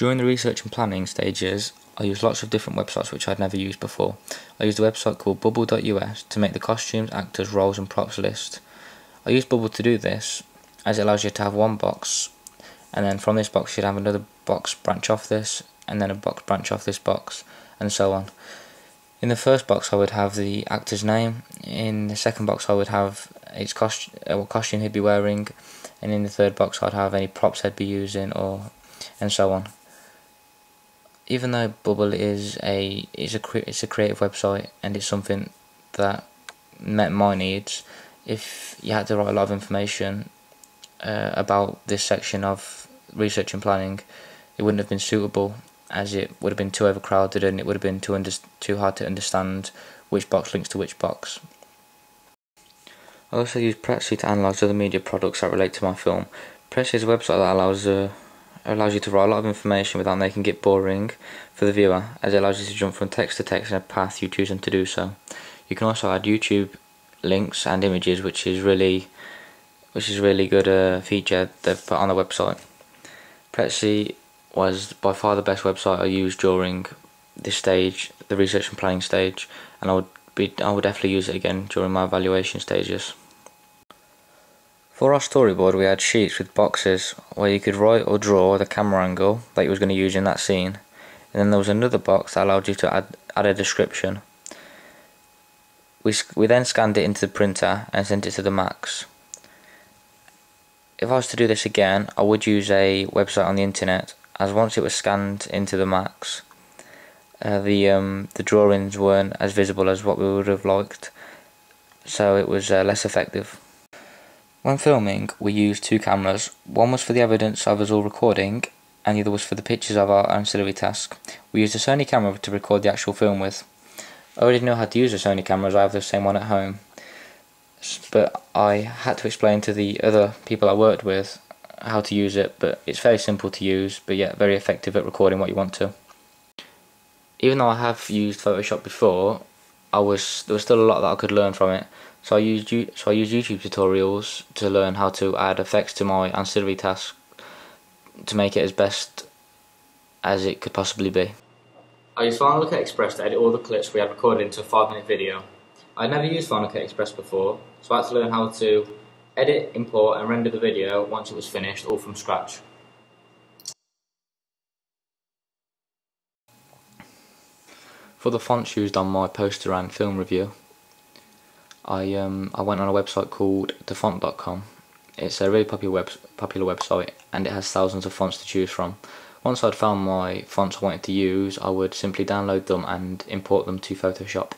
During the research and planning stages, I used lots of different websites which I'd never used before. I used a website called bubble.us to make the costumes, actors, roles and props list. I used Bubble to do this as it allows you to have one box, and then from this box you'd have another box branch off this, and then a box branch off this box, and so on. In the first box I would have the actor's name, in the second box I would have its what costume he'd be wearing, and in the third box I'd have any props he'd be using, and so on. Even though Bubble is a creative website and it's something that met my needs, if you had to write a lot of information about this section of research and planning, it wouldn't have been suitable, as it would have been too overcrowded and it would have been too hard to understand which box links to which box. I also use Prezi to analyse other media products that relate to my film. Prezi is a website that allows you to write a lot of information without making it boring for the viewer, as it allows you to jump from text to text in a path you choose to do so. You can also add YouTube links and images, which is really good feature they've put on the website. Prezi was by far the best website I used during this stage, the research and planning stage, and I would definitely use it again during my evaluation stages. For our storyboard we had sheets with boxes where you could write or draw the camera angle that you was going to use in that scene, and then there was another box that allowed you to add a description. We then scanned it into the printer and sent it to the Macs. If I was to do this again, I would use a website on the internet, as once it was scanned into the Macs, the drawings weren't as visible as what we would have liked, so it was less effective. When filming, we used two cameras. One was for the evidence of us all recording, and the other was for the pictures of our ancillary task. We used a Sony camera to record the actual film with. I already know how to use a Sony camera, as I have the same one at home, but I had to explain to the other people I worked with how to use it. But it's very simple to use, but yet very effective at recording what you want to. Even though I have used Photoshop before, there was still a lot that I could learn from it. So I used YouTube tutorials to learn how to add effects to my ancillary task to make it as best as it could possibly be. I used Final Cut Express to edit all the clips we had recorded into a 5-minute video. I'd never used Final Cut Express before, so I had to learn how to edit, import and render the video once it was finished, all from scratch. For the fonts used on my poster and film review, I went on a website called thefont.com. It's a really popular website, and it has thousands of fonts to choose from. Once I'd found my fonts I wanted to use, I would simply download them and import them to Photoshop.